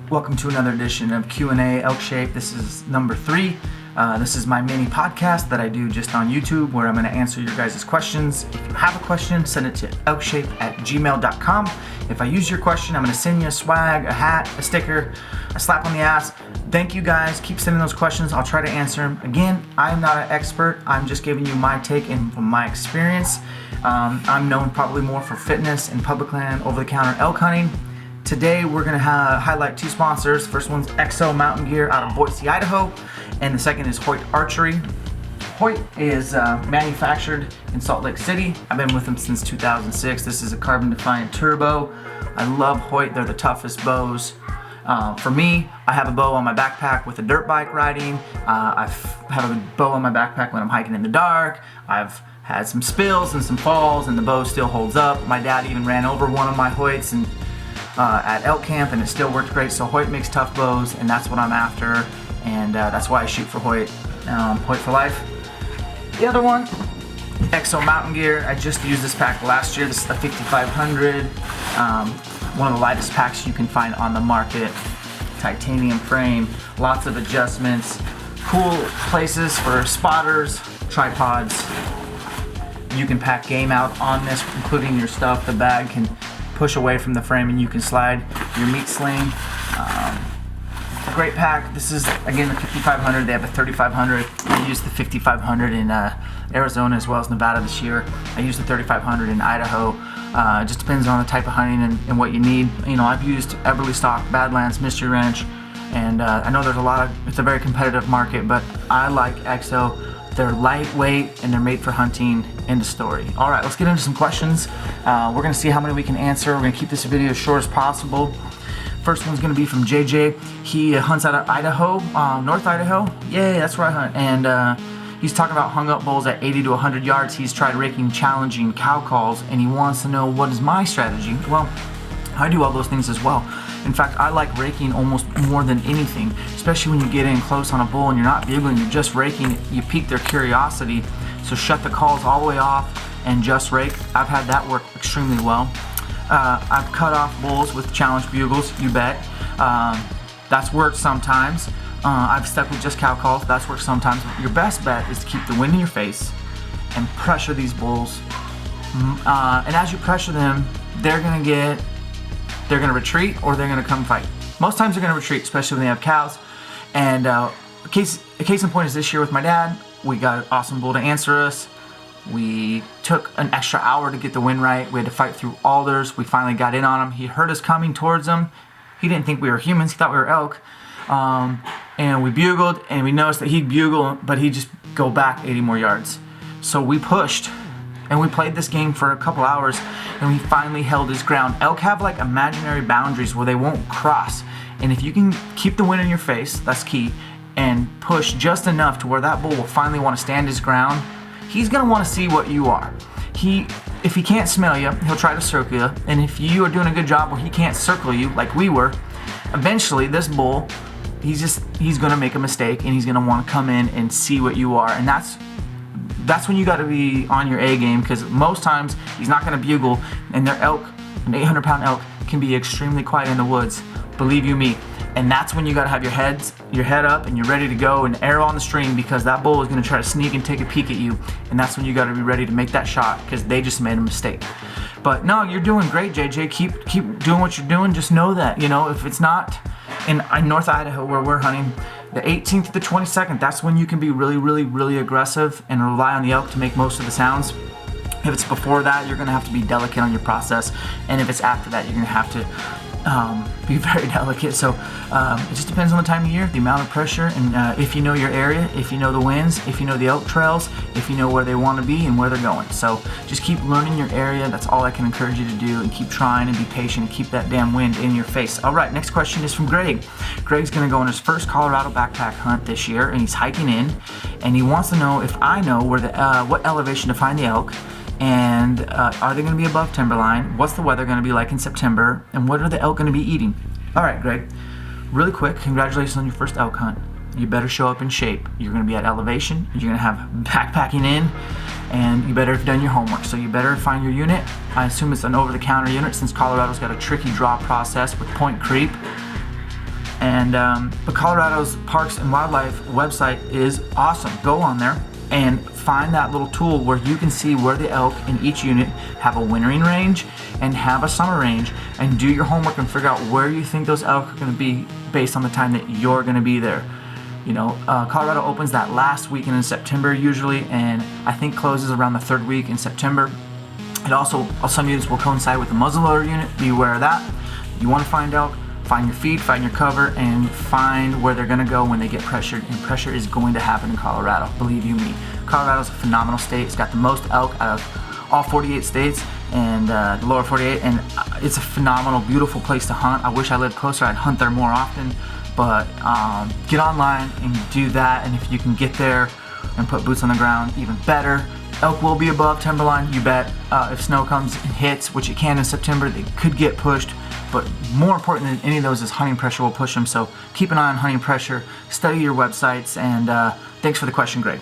Welcome to another edition of Q&A Elk Shape. This is number 3. This is my mini podcast that I do just on YouTube where I'm going to answer your guys' questions. If you have a question, send it to elkshape@gmail.com. If I use your question, I'm going to send you a swag, a hat, a sticker, a slap on the ass. Thank you guys. Keep sending those questions. I'll try to answer them. Again, I'm not an expert. I'm just giving you my take and from my experience. I'm known probably more for fitness and public land, over-the-counter elk hunting. Today we're going to highlight 2 sponsors. First one's Exo Mountain Gear out of Boise, Idaho, and the second is Hoyt Archery. Hoyt is manufactured in Salt Lake City. I've been with them since 2006. This is a Carbon Defiant Turbo. I love Hoyt. They're the toughest bows. For me, I have a bow on my backpack with a dirt bike riding. I have a bow on my backpack when I'm hiking in the dark. I've had some spills and some falls, and the bow still holds up. My dad even ran over one of my Hoyts and at elk camp, and it still worked great. So Hoyt makes tough bows, and that's what I'm after, and that's why I shoot for Hoyt. Hoyt for life. The other one, Exo Mountain Gear. I just used this pack last year. This is the 5500, one of the lightest packs you can find on the market. Titanium frame, lots of adjustments, cool places for spotters, tripods. You can pack game out on this, including your stuff. The bag can push away from the frame and you can slide your meat sling. Great pack. This is again the 5500. They have a 3500. I used the 5500 in Arizona as well as Nevada this year. I used the 3500 in Idaho. It just depends on the type of hunting and what you need. You know, I've used Eberly Stock, Badlands, Mystery Ranch, and I know there's it's a very competitive market, but I like Exo. They're lightweight and they're made for hunting. End of story. All right, let's get into some questions. We're going to see how many we can answer. We're going to keep this video as short as possible. First one's going to be from JJ. He hunts out of Idaho, North Idaho. Yay, that's where I hunt. And he's talking about hung up bulls at 80 to 100 yards. He's tried raking challenging cow calls, and he wants to know what is my strategy. Well, I do all those things as well. In fact, I like raking almost more than anything, especially when you get in close on a bull and you're not bugling, you're just raking. You pique their curiosity. So shut the calls all the way off and just rake. I've had that work extremely well. I've cut off bulls with challenge bugles, you bet. That's worked sometimes. I've stuck with just cow calls. That's worked sometimes. Your best bet is to keep the wind in your face and pressure these bulls. And as you pressure them, they're gonna retreat or they're gonna come fight. Most times they're gonna retreat, especially when they have cows. And a case in point is this year with my dad. We got an awesome bull to answer us. We took an extra hour to get the wind right. We had to fight through alders. We finally got in on him. He heard us coming towards him. He didn't think we were humans. He thought we were elk. And we bugled, and we noticed that he'd bugle, but he'd just go back 80 more yards. So we pushed, and we played this game for a couple hours, and we finally held his ground. Elk have like imaginary boundaries where they won't cross. And if you can keep the wind in your face, that's key, and push just enough to where that bull will finally want to stand his ground, he's going to want to see what you are. If he can't smell you, he'll try to circle you, and if you are doing a good job where he can't circle you like we were, eventually this bull, he's going to make a mistake, and he's going to want to come in and see what you are. And that's when you got to be on your A game, because most times he's not going to bugle, and their elk, an 800-pound elk, can be extremely quiet in the woods. Believe you me. And that's when you got to have your head up and you're ready to go and arrow on the string, because that bull is going to try to sneak and take a peek at you, and that's when you got to be ready to make that shot, because they just made a mistake. But no, you're doing great, JJ. Keep doing what you're doing. Just know that, if it's not in North Idaho where we're hunting, the 18th to the 22nd, that's when you can be really, really, really aggressive and rely on the elk to make most of the sounds. If it's before that, you're going to have to be delicate on your process, and if it's after that, you're going to have to be very delicate. So it just depends on the time of year, the amount of pressure, and if you know your area, if you know the winds, if you know the elk trails, if you know where they want to be and where they're going. So just keep learning your area. That's all I can encourage you to do, and keep trying and be patient and keep that damn wind in your face. All right, next question is from Greg. Greg's going to go on his first Colorado backpack hunt this year, and he's hiking in, and he wants to know if I know where what elevation to find the elk. And are they going to be above timberline? What's the weather going to be like in September? And what are the elk going to be eating? All right, Greg, really quick, congratulations on your first elk hunt. You better show up in shape. You're going to be at elevation. You're going to have backpacking in, and you better have done your homework. So you better find your unit. I assume it's an over-the-counter unit, since Colorado's got a tricky draw process with point creep. And but Colorado's Parks and Wildlife website is awesome. Go on there and find that little tool where you can see where the elk in each unit have a wintering range and have a summer range, and do your homework and figure out where you think those elk are going to be based on the time that you're going to be there. You know, Colorado opens that last weekend in September usually, and I think closes around the third week in September. It also, some units will coincide with the muzzleloader unit. Be aware of that. You want to find elk, find your feed, find your cover, and find where they're going to go when they get pressured. And pressure is going to happen in Colorado, believe you me. Colorado's a phenomenal state. It's got the most elk out of all 48 states and the lower 48, and it's a phenomenal, beautiful place to hunt. I wish I lived closer. I'd hunt there more often, but get online and do that. And if you can get there and put boots on the ground, even better. Elk will be above timberline, you bet. If snow comes and hits, which it can in September, they could get pushed. But more important than any of those is hunting pressure will push them. So keep an eye on hunting pressure, study your websites, and thanks for the question, Greg.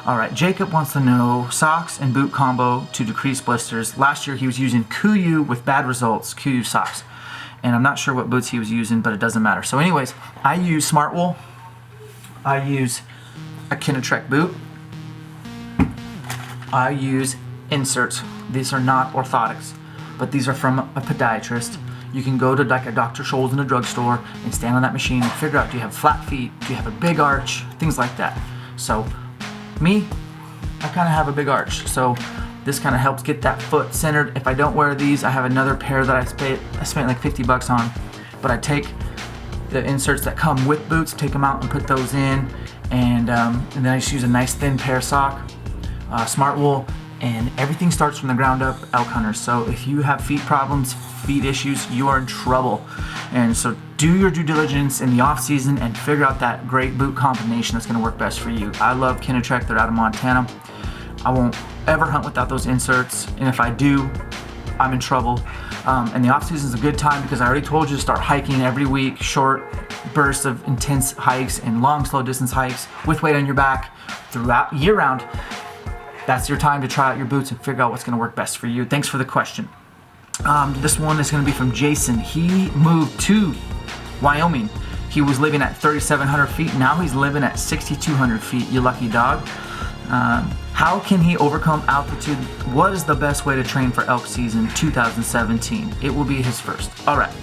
All right, Jacob wants to know socks and boot combo to decrease blisters. Last year he was using KUIU with bad results, KUIU socks. And I'm not sure what boots he was using, but it doesn't matter. So anyways, I use Smartwool. I use a Kenetrek boot. I use inserts. These are not orthotics, but these are from a podiatrist. You can go to like a Dr. Scholl's in a drugstore and stand on that machine and figure out, do you have flat feet? Do you have a big arch? Things like that. So me, I kind of have a big arch. So this kind of helps get that foot centered. If I don't wear these, I have another pair that I spent like $50 on, but I take the inserts that come with boots, take them out and put those in, and then I just use a nice thin pair of sock, Smartwool, and everything starts from the ground up, elk hunters. So if you have feet problems, feet issues, you are in trouble. And so do your due diligence in the off season and figure out that great boot combination that's going to work best for you. I love Kenetrek. They're out of Montana. I won't ever hunt without those inserts, and if I do, I'm in trouble. And the off season is a good time because I already told you to start hiking every week, short bursts of intense hikes and long slow distance hikes with weight on your back throughout year round. That's your time to try out your boots and figure out what's going to work best for you. Thanks for the question. This one is going to be from Jason. He moved to Wyoming. He was living at 3,700 feet. Now he's living at 6,200 feet. You lucky dog. How can he overcome altitude? What is the best way to train for elk season 2017? It will be his first. All right.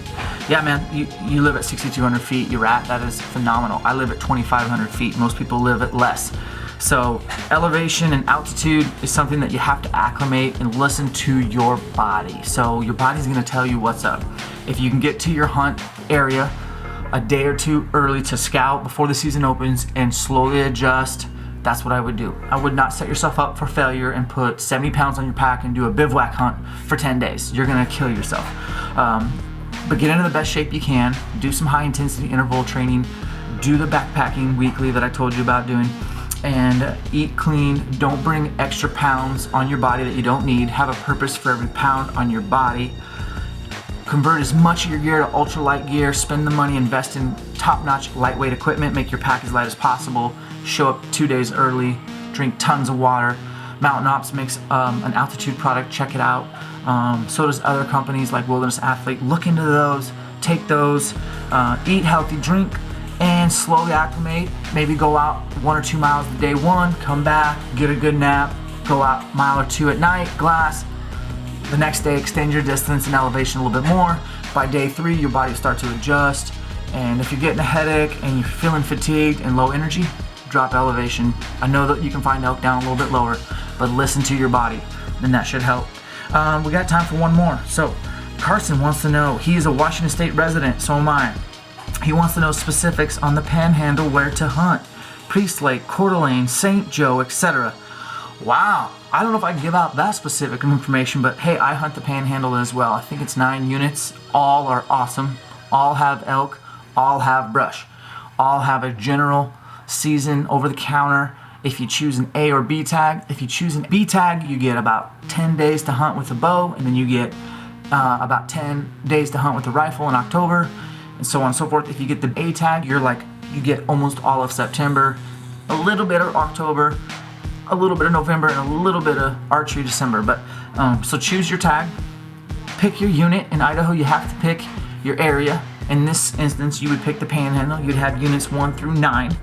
Yeah, man, you live at 6,200 feet. You're at. That is phenomenal. I live at 2,500 feet. Most people live at less. So elevation and altitude is something that you have to acclimate and listen to your body. So your body's going to tell you what's up. If you can get to your hunt area a day or two early to scout before the season opens and slowly adjust, that's what I would do. I would not set yourself up for failure and put 70 pounds on your pack and do a bivouac hunt for 10 days. You're going to kill yourself. But get into the best shape you can. Do some high intensity interval training. Do the backpacking weekly that I told you about doing. And eat clean. Don't bring extra pounds on your body that you don't need. Have a purpose for every pound on your body. Convert as much of your gear to ultralight gear. Spend the money, invest in top-notch lightweight equipment. Make your pack as light as possible. Show up 2 days early. Drink tons of water. Mountain Ops makes an altitude product. Check it out. So does other companies like Wilderness Athlete. Look into those. Take those. Eat healthy. Drink. And slowly acclimate. Maybe go out 1 or 2 miles day one, come back, get a good nap, go out a mile or two at night, glass. The next day, extend your distance and elevation a little bit more. By day 3, your body will start to adjust. And if you're getting a headache and you're feeling fatigued and low energy, drop elevation. I know that you can find elk down a little bit lower, but listen to your body, and that should help. We got time for one more. So Carson wants to know, he is a Washington State resident, so am I. He wants to know specifics on the Panhandle, where to hunt. Priest Lake, Coeur d'Alene, St. Joe, etc. Wow, I don't know if I can give out that specific information, but hey, I hunt the Panhandle as well. I think it's 9 units. All are awesome. All have elk. All have brush. All have a general season over the counter. If you choose an A or B tag, if you choose an B tag, you get about 10 days to hunt with a bow, and then you get about 10 days to hunt with a rifle in October, and so on and so forth. If you get the A tag, you get almost all of September, a little bit of October, a little bit of November, and a little bit of archery December. But so choose your tag, pick your unit. In Idaho, you have to pick your area. In this instance, you would pick the Panhandle. You'd have units 1 through 9.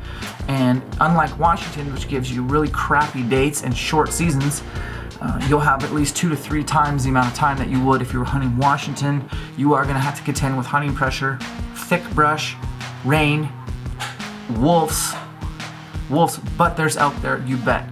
And unlike Washington, which gives you really crappy dates and short seasons, you'll have at least 2 to 3 times the amount of time that you would if you were hunting Washington. You are going to have to contend with hunting pressure, thick brush, rain, wolves, but there's elk there, you bet.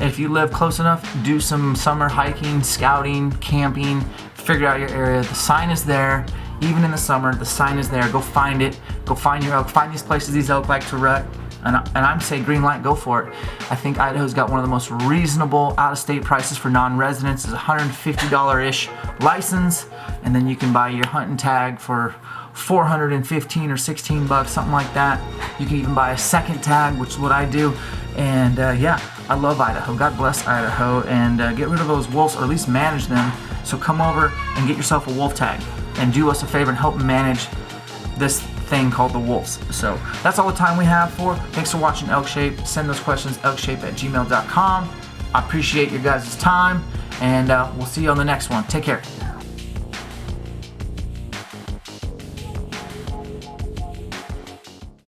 If you live close enough, do some summer hiking, scouting, camping, figure out your area. The sign is there. Even in the summer, the sign is there. Go find it. Go find your elk. Find these places these elk like to rut. And I'm saying green light, go for it. I think Idaho's got one of the most reasonable out-of-state prices for non-residents. It's $150-ish license, and then you can buy your hunting tag for $415 or $16, something like that. You can even buy a second tag, which is what I do. And yeah, I love Idaho. God bless Idaho. And get rid of those wolves, or at least manage them. So come over and get yourself a wolf tag, and do us a favor and help manage this thing called the wolves. So that's all the time we have for. Thanks for watching Elk Shape. Send those questions elkshape@gmail.com. I appreciate your guys' time, and we'll see you on the next one. Take care.